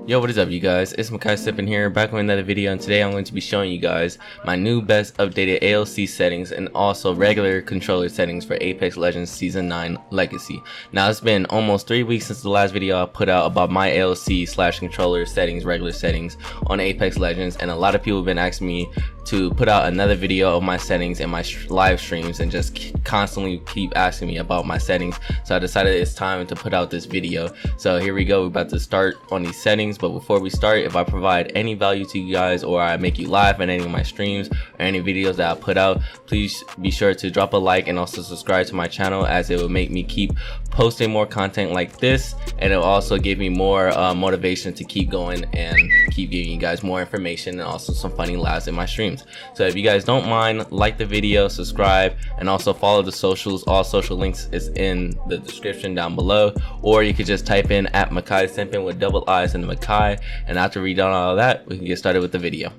Yo, what is up you guys? It's Makai Sippin here, back with another video, and today I'm going to be showing you guys my new best updated ALC settings and also regular controller settings for Apex Legends Season 9 Legacy. Now it's been almost 3 weeks since the last video I put out about my ALC/controller settings, regular settings on Apex Legends, and a lot of people have been asking me to put out another video of my settings in my live streams and just constantly keep asking me about my settings. So I decided it's time to put out this video. So here we go, we're about to start on these settings. But before we start, if I provide any value to you guys or I make you laugh in any of my streams or any videos that I put out, please be sure to drop a like and also subscribe to my channel, as it will make me keep posting more content like this, and it will also give me more motivation to keep going and keep giving you guys more information and also some funny laughs in my streams. So if you guys don't mind, like the video, subscribe, and also follow the socials. All social links is in the description down below, or you could just type in @MakaiSimpin with double I's in the Makai, and after we done all of that, we can get started with the video.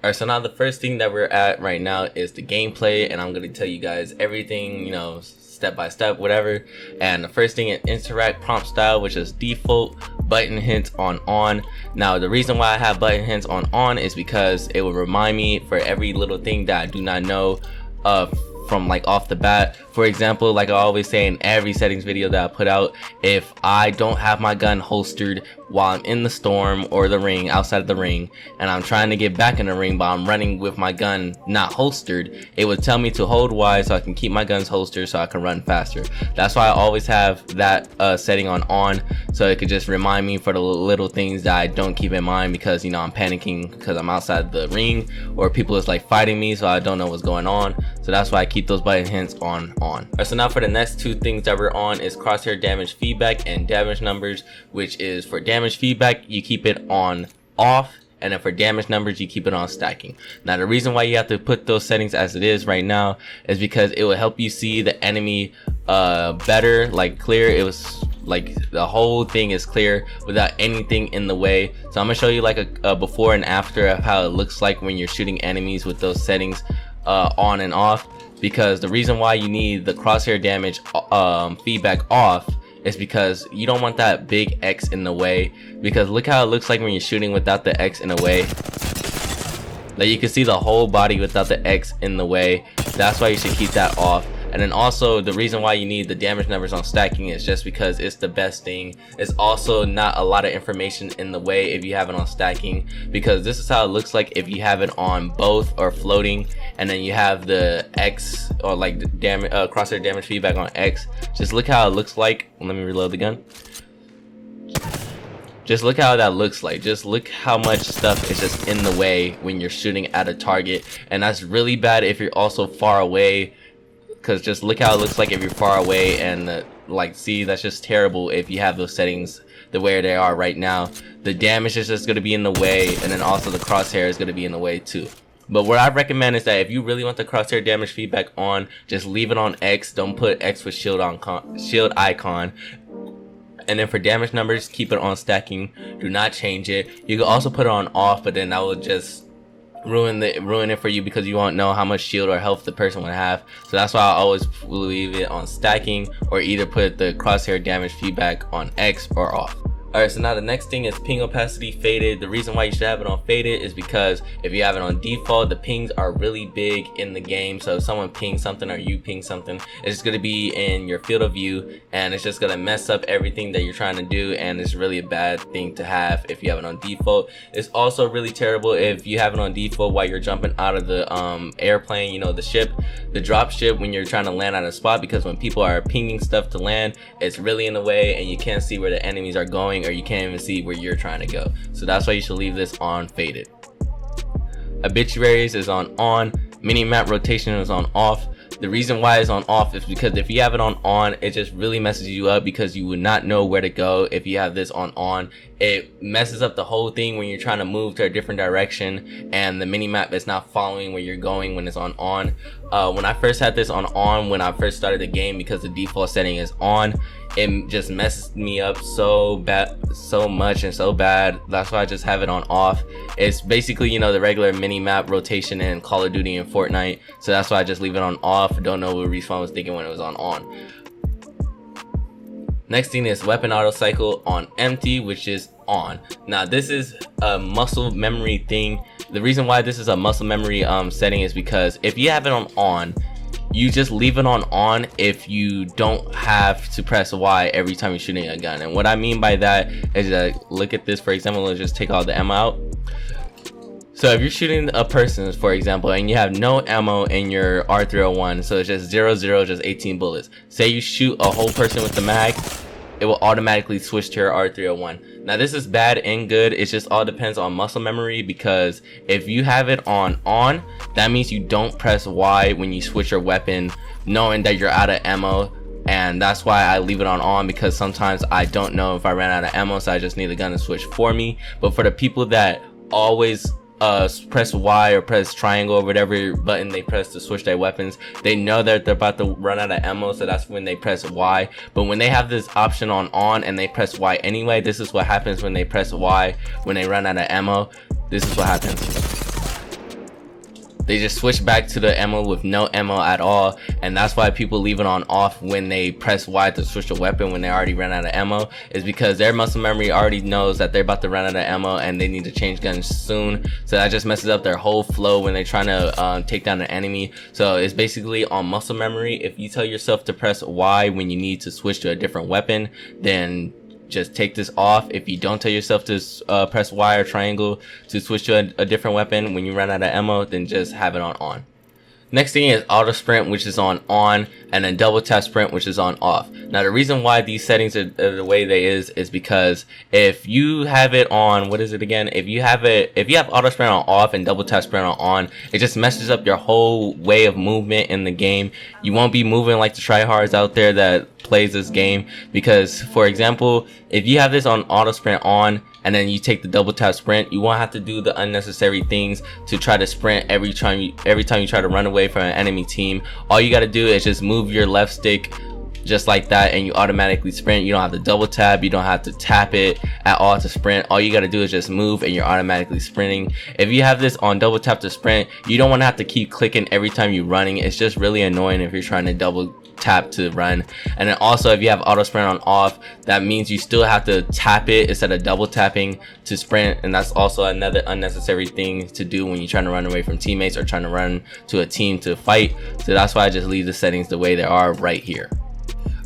Alright, so now the first thing that we're at right now is the gameplay, and I'm going to tell you guys everything, you know, step by step, whatever. And the first thing is interact prompt style, which is default button hints on. Now the reason why I have button hints on is because it will remind me for every little thing that I do not know from like off the bat. For example, like I always say in every settings video that I put out, if I don't have my gun holstered while I'm in the storm or the ring, outside of the ring, and I'm trying to get back in the ring but I'm running with my gun not holstered, it would tell me to hold Y so I can keep my guns holstered so I can run faster. That's why I always have that setting on, so it could just remind me for the little things that I don't keep in mind, because you know I'm panicking because I'm outside the ring or people is like fighting me, so I don't know what's going on. So that's why I keep those button hints on. Alright, so now for the next two things that we're on is crosshair damage feedback and damage numbers, which is for damage feedback you keep it on off, and then for damage numbers you keep it on stacking. Now the reason why you have to put those settings as it is right now is because it will help you see the enemy better, like clear. It was like the whole thing is clear without anything in the way. So I'm gonna show you like a before and after of how it looks like when you're shooting enemies with those settings on and off. Because the reason why you need the crosshair damage feedback off is because you don't want that big X in the way, because look how it looks like when you're shooting without the X in the way. Like you can see the whole body without the X in the way. That's why you should keep that off. And then also the reason why you need the damage numbers on stacking is just because it's the best thing. It's also not a lot of information in the way if you have it on stacking, because this is how it looks like if you have it on both or floating, and then you have the X or like the damage crosshair damage feedback on X. Just look how it looks like. Let me reload the gun. Just look how that looks like. Just look how much stuff is just in the way when you're shooting at a target, and that's really bad if you're also far away. Because just look how it looks like if you're far away, and like see, that's just terrible if you have those settings the way they are right now. The damage is just going to be in the way, and then also the crosshair is going to be in the way too. But what I recommend is that if you really want the crosshair damage feedback on, just leave it on X. Don't put X with shield icon. And then for damage numbers, keep it on stacking. Do not change it. You can also put it on off, but then that will just ruin it for you, because you won't know how much shield or health the person would have. So that's why I always leave it on stacking, or either put the crosshair damage feedback on X or off. Alright, so now the next thing is ping opacity faded. The reason why you should have it on faded is because if you have it on default, the pings are really big in the game. So if someone pings something or you ping something, it's going to be in your field of view, and it's just going to mess up everything that you're trying to do, and it's really a bad thing to have if you have it on default. It's also really terrible if you have it on default while you're jumping out of the airplane, you know, the ship, the drop ship, when you're trying to land at a spot, because when people are pinging stuff to land, it's really in the way and you can't see where the enemies are going, or you can't even see where you're trying to go. So that's why you should leave this on faded. Obituaries is on. Mini map rotation is on off. The reason why it's on off is because if you have it on, it just really messes you up, because you would not know where to go if you have this on. It messes up the whole thing when you're trying to move to a different direction, and the mini map is not following where you're going when it's on. When I first had this on when I first started the game, because the default setting is on, it just messed me up so much and so bad. That's why I just have it on off. It's basically, you know, the regular mini map rotation in Call of Duty and Fortnite, so that's why I just leave it on off. Don't know what Respawn was thinking when it was on. Next thing is weapon auto cycle on empty, which is on. Now this is a muscle memory thing. The reason why this is a muscle memory setting is because if you have it on, you just leave it on if you don't have to press Y every time you're shooting a gun. And what I mean by that is that, look at this, for example, let's just take all the ammo out. So if you're shooting a person, for example, and you have no ammo in your R301, so it's just 0, just 18 bullets. Say you shoot a whole person with the mag, it will automatically switch to your R301. Now this is bad and good. It just all depends on muscle memory, because if you have it on, that means you don't press Y when you switch your weapon, knowing that you're out of ammo. And that's why I leave it on, because sometimes I don't know if I ran out of ammo, so I just need the gun to switch for me. But for the people that always press Y or press triangle or whatever button they press to switch their weapons, they know that they're about to run out of ammo, so that's when they press Y. But when they have this option on and they press Y anyway, this is what happens when they press Y when they run out of ammo. This is what happens. They just switch back to the ammo with no ammo at all. And that's why people leave it on off when they press Y to switch a weapon when they already ran out of ammo, is because their muscle memory already knows that they're about to run out of ammo and they need to change guns soon. So that just messes up their whole flow when they're trying to take down an enemy. So it's basically on muscle memory. If you tell yourself to press Y when you need to switch to a different weapon, then just take this off. If you don't tell yourself to press Y or triangle to switch to a different weapon when you run out of ammo, then just have it on. Next thing is auto sprint, which is on, and then double tap sprint, which is on off. Now the reason why these settings are the way they is because if you have it on, what is it again? If you have auto sprint on off and double tap sprint on, it just messes up your whole way of movement in the game. You won't be moving like the tryhards out there that plays this game, because for example, if you have this on auto sprint on and then you take the double tap sprint, you won't have to do the unnecessary things to try to sprint every time you try to run away from an enemy team. All you got to do is just move your left stick just like that and you automatically sprint. You don't have to double tap, you don't have to tap it at all to sprint. All you got to do is just move and you're automatically sprinting. If you have this on double tap to sprint, you don't want to have to keep clicking every time you're running. It's just really annoying if you're trying to double tap to run. And then also, if you have auto sprint on off, that means you still have to tap it instead of double tapping to sprint, and that's also another unnecessary thing to do when you're trying to run away from teammates or trying to run to a team to fight. So that's why I just leave the settings the way they are right here.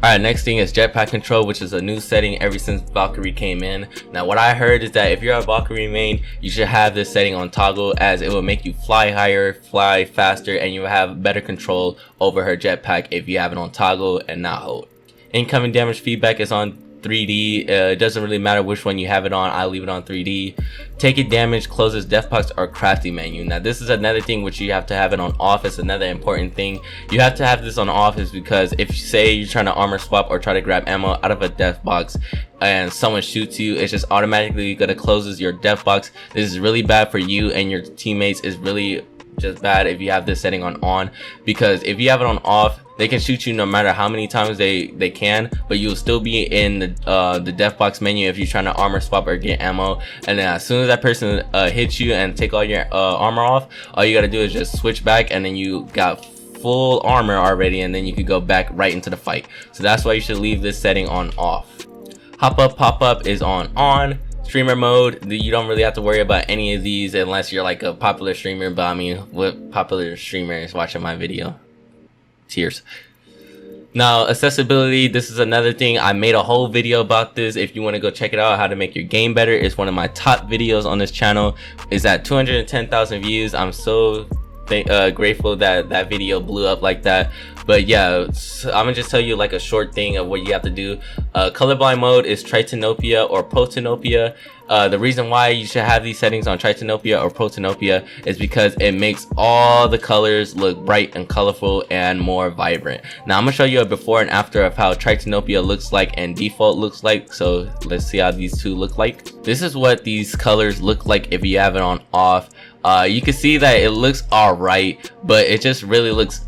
Alright, next thing is jetpack control, which is a new setting ever since Valkyrie came in. Now what I heard is that if you're a Valkyrie main, you should have this setting on toggle, as it will make you fly higher, fly faster, and you will have better control over her jetpack if you have it on toggle and not hold. Incoming damage feedback is on 3D. It doesn't really matter which one you have it on. I leave it on 3D. Taking damage closes death box or crafting menu. Now this is another thing which you have to have it on off. It's another important thing. You have to have this on off is because if say you're trying to armor swap or try to grab ammo out of a death box and someone shoots you, it's just automatically gonna closes your death box. This is really bad for you and your teammates. Is really just bad if you have this setting on, because if you have it on off, they can shoot you no matter how many times they can, but you'll still be in the death box menu if you're trying to armor swap or get ammo. And then as soon as that person hits you and take all your armor off, all you gotta do is just switch back and then you got full armor already, and then you could go back right into the fight. So that's why you should leave this setting on off. Hop up, pop up is on. Streamer mode, you don't really have to worry about any of these unless you're like a popular streamer, but I mean, what popular streamer is watching my video? Tears. Now accessibility, this is another thing. I made a whole video about this. If you want to go check it out, how to make your game better, it's one of my top videos on this channel. It's at 210,000 views. I'm so grateful that that video blew up like that. But yeah, I'm gonna just tell you like a short thing of what you have to do. Colorblind mode is Tritanopia or Protanopia. The reason why you should have these settings on Tritanopia or Protanopia is because it makes all the colors look bright and colorful and more vibrant. Now I'm gonna show you a before and after of how Tritanopia looks like and default looks like. So let's see how these two look like. This is what these colors look like if you have it on off. You can see that it looks alright, but it just really looks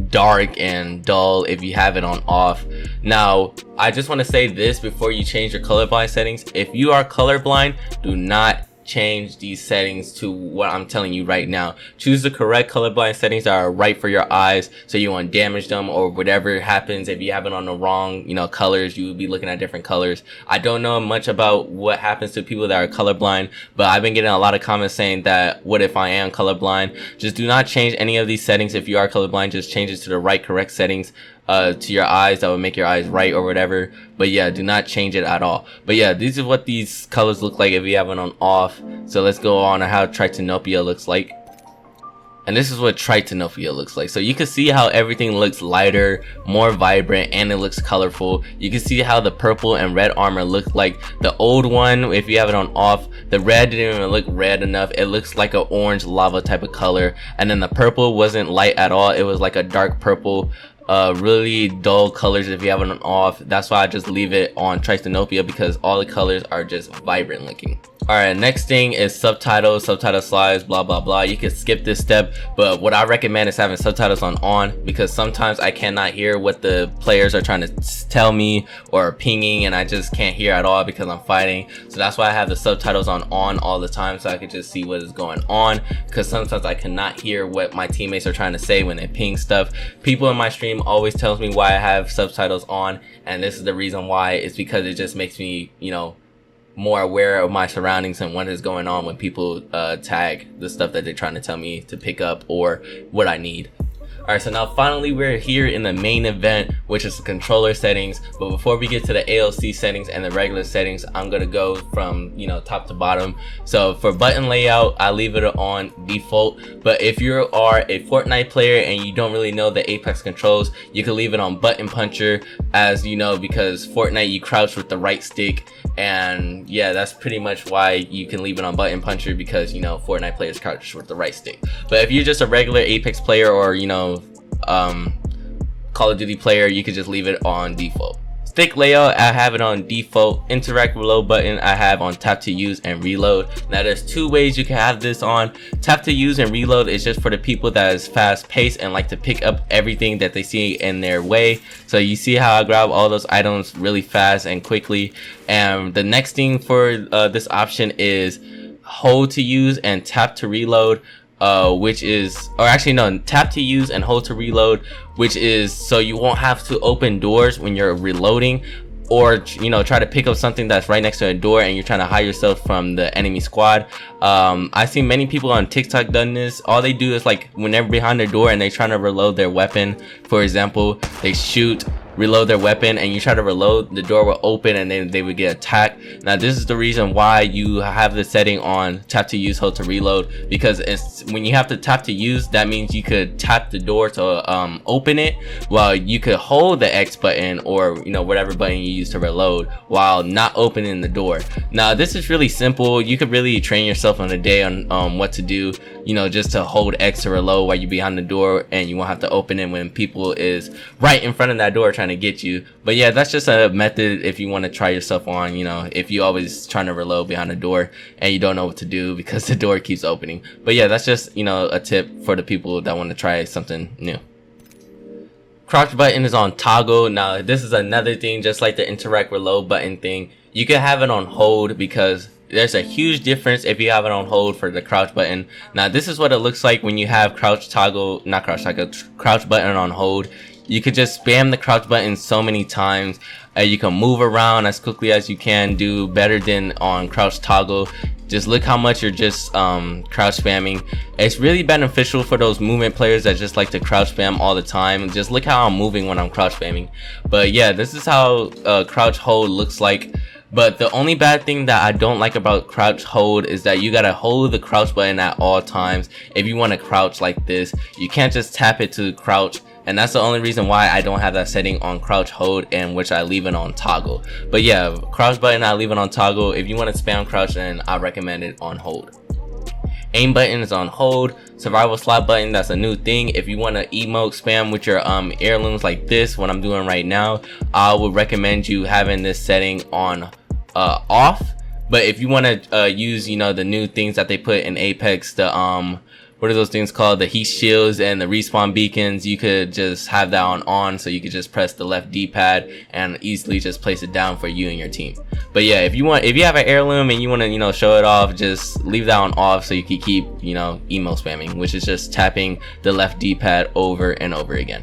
dark and dull if you have it on off. Now I just want to say this before you change your colorblind settings. If you are colorblind, do not change these settings to what I'm telling you right now. Choose the correct colorblind settings that are right for your eyes, so you won't damage them or whatever happens. If you have it on the wrong, colors, you will be looking at different colors. I don't know much about what happens to people that are colorblind, but I've been getting a lot of comments saying that, what if I am colorblind? Just do not change any of these settings. If you are colorblind, just change it to the right correct settings to your eyes that will make your eyes right or whatever. But yeah, do not change it at all. But yeah, these are what these colors look like if you have it on off. So let's go on to how tritanopia looks like. And this is what tritanopia looks like. So you can see how everything looks lighter, more vibrant, and it looks colorful. You can see how the purple and red armor look like. The old one, if you have it on off, the red didn't even look red enough. It looks like an orange lava type of color. And then the purple wasn't light at all. It was like a dark purple. Really dull colors if you have it on off. That's why I just leave it on tritanopia, because all the colors are just vibrant looking. Alright, next thing is subtitles, subtitle slides, blah blah blah. You can skip this step, but what I recommend is having subtitles on, because sometimes I cannot hear what the players are trying to tell me or pinging, and I just can't hear at all because I'm fighting. So that's why I have the subtitles on all the time, so I can just see what is going on, because sometimes I cannot hear what my teammates are trying to say when they ping stuff. People in my stream always tells me why I have subtitles on, and this is the reason why. It's because it just makes me, more aware of my surroundings and what is going on when people tag the stuff that they're trying to tell me to pick up or what I need. Alright, so now finally we're here in the main event, which is the controller settings. But before we get to the ALC settings and the regular settings, I'm gonna go from top to bottom. So for button layout, I leave it on default. But if you are a Fortnite player and you don't really know the Apex controls, you can leave it on button puncher, as because Fortnite you crouch with the right stick. And yeah, that's pretty much why you can leave it on button puncher, because Fortnite players crouch with the right stick. But if you're just a regular Apex player or Call of Duty player, you can just leave it on default. Stick layout, I have it on default. Interact reload button, I have on tap to use and reload. Now there's two ways you can have this on. Tap to use and reload is just for the people that is fast paced and like to pick up everything that they see in their way. So you see how I grab all those items really fast and quickly. And the next thing for this option is hold to use and tap to reload. Tap to use and hold to reload, which is so you won't have to open doors when you're reloading, or try to pick up something that's right next to a door and you're trying to hide yourself from the enemy squad. I've seen many people on TikTok done this. All they do is, like, when they're behind their door and they're trying to reload their weapon, for example, they shoot, reload their weapon, and you try to reload, the door will open and then they would get attacked. Now this is the reason why you have the setting on tap to use, hold to reload, because it's when you have to tap to use, that means you could tap the door to open it, while you could hold the X button or whatever button you use to reload while not opening the door. Now this is really simple. You could really train yourself on a day on what to do, just to hold X to reload while you're behind the door, and you won't have to open it when people is right in front of that door trying to get you. But yeah, that's just a method if you want to try yourself on, if you always trying to reload behind the door and you don't know what to do because the door keeps opening. But yeah, that's just a tip for the people that want to try something new. Crouch button is on toggle. Now this is another thing, just like the interact reload button thing, you can have it on hold, because there's a huge difference if you have it on hold for the crouch button. Now this is what it looks like when you have crouch button on hold. You could just spam the crouch button so many times. You can move around as quickly as you can, do better than on crouch toggle. Just look how much you're just crouch spamming. It's really beneficial for those movement players that just like to crouch spam all the time. Just look how I'm moving when I'm crouch spamming. But yeah, this is how crouch hold looks like. But the only bad thing that I don't like about crouch hold is that you gotta hold the crouch button at all times. If you want to crouch like this, you can't just tap it to crouch. And that's the only reason why I don't have that setting on crouch hold, and which I leave it on toggle. But yeah, crouch button I leave it on toggle. If you want to spam crouch, then I recommend it on hold. Aim button is on hold. Survival slot button, that's a new thing. If you want to emote spam with your heirlooms like this, what I'm doing right now, I would recommend you having this setting on off. But if you want to use the new things that they put in Apex, the what are those things called, the heat shields and the respawn beacons, you could just have that on, so you could just press the left D-pad and easily just place it down for you and your team. But yeah, if you have an heirloom and you want to show it off, just leave that on off so you can keep emo spamming, which is just tapping the left D-pad over and over again.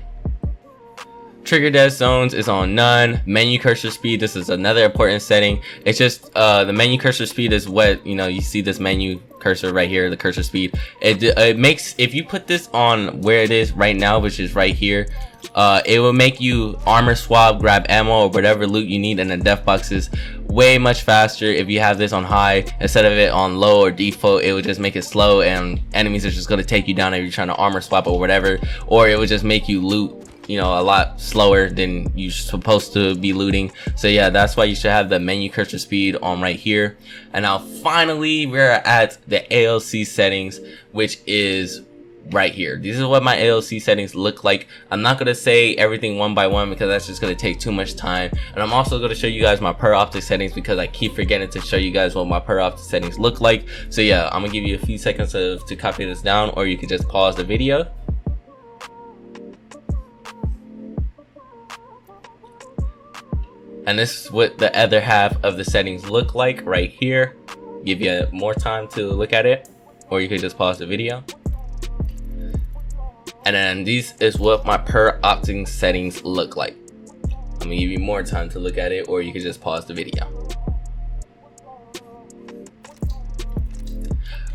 Trigger dead zones is on none. Menu cursor speed, this is another important setting. It's just the menu cursor speed is what you see this menu cursor right here, the cursor speed. It makes, if you put this on where it is right now, which is right here, it will make you armor swap, grab ammo or whatever loot you need in the death boxes way much faster. If you have this on high instead of it on low or default, it would just make it slow and enemies are just going to take you down if you're trying to armor swap or whatever, or it would just make you loot a lot slower than you're supposed to be looting. So yeah, that's why you should have the menu cursor speed on right here. And now finally we're at the ALC settings, which is right here. This is what my ALC settings look like. I'm not gonna say everything one by one because that's just gonna take too much time, and I'm also gonna show you guys my per optic settings because I keep forgetting to show you guys what my per optic settings look like. So yeah, I'm gonna give you a few seconds to copy this down, or you can just pause the video. And this is what the other half of the settings look like right here. Give you more time to look at it, or you could just pause the video. And then this is what my per optic settings look like. I'm gonna give you more time to look at it, or you could just pause the video.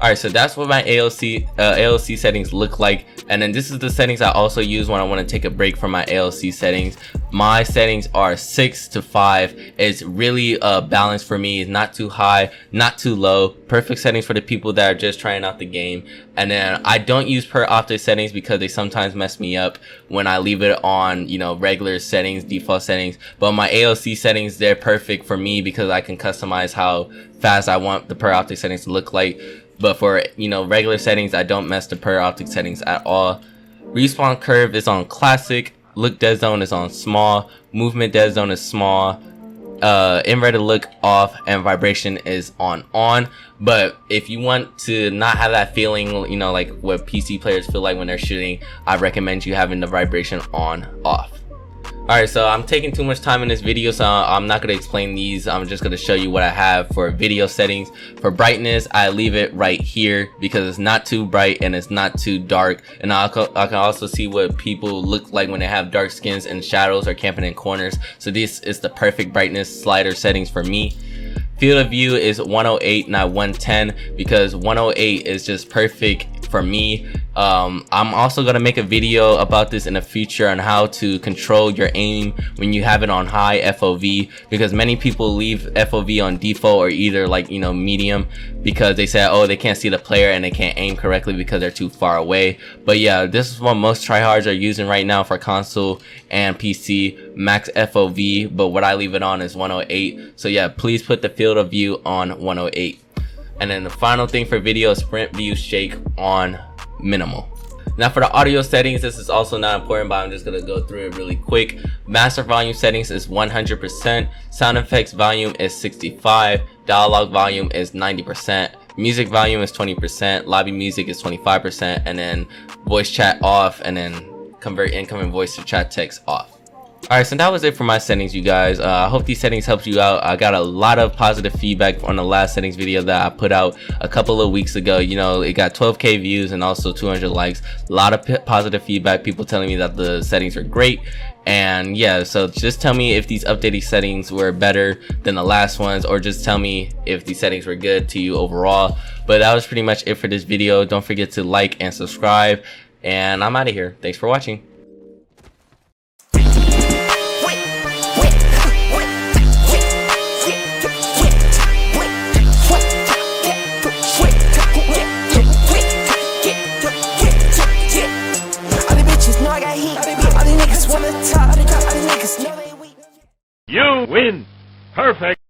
Alright, so that's what my ALC settings look like. And then this is the settings I also use when I want to take a break from my ALC settings. My settings are 6 to 5. It's really balanced for me. It's not too high, not too low. Perfect settings for the people that are just trying out the game. And then I don't use per optic settings because they sometimes mess me up when I leave it on, regular settings, default settings. But my ALC settings, they're perfect for me because I can customize how fast I want the per optic settings to look like. But for regular settings, I don't mess the per optic settings at all. Respawn curve is on classic. Look dead zone is on small. Movement dead zone is small. Inverted look off, and vibration is on. But if you want to not have that feeling, like what PC players feel like when they're shooting, I recommend you having the vibration on off. Alright, so I'm taking too much time in this video, so I'm not going to explain these. I'm just going to show you what I have for video settings. For brightness, I leave it right here because it's not too bright and it's not too dark. And I can also see what people look like when they have dark skins and shadows or camping in corners. So this is the perfect brightness slider settings for me. Field of view is 108, not 110, because 108 is just perfect for me. I'm also going to make a video about this in the future on how to control your aim when you have it on high FOV, because many people leave FOV on default or either medium because they say, oh, they can't see the player and they can't aim correctly because they're too far away. But yeah, this is what most tryhards are using right now for console and PC, max FOV, but what I leave it on is 108. So yeah, please put the field of view on 108. And then the final thing for video is sprint view shake on minimal. Now for the audio settings, this is also not important, but I'm just going to go through it really quick. Master volume settings is 100%, sound effects volume is 65, dialogue volume is 90%, music volume is 20%, lobby music is 25%, and then voice chat off, and then convert incoming voice to chat text off. Alright, so that was it for my settings, you guys. I hope these settings helped you out. I got a lot of positive feedback on the last settings video that I put out a couple of weeks ago. It got 12k views and also 200 likes. A lot of positive feedback, people telling me that the settings are great. And yeah, so just tell me if these updated settings were better than the last ones, or just tell me if these settings were good to you overall. But that was pretty much it for this video. Don't forget to like and subscribe, and I'm out of here. Thanks for watching. You win. Perfect.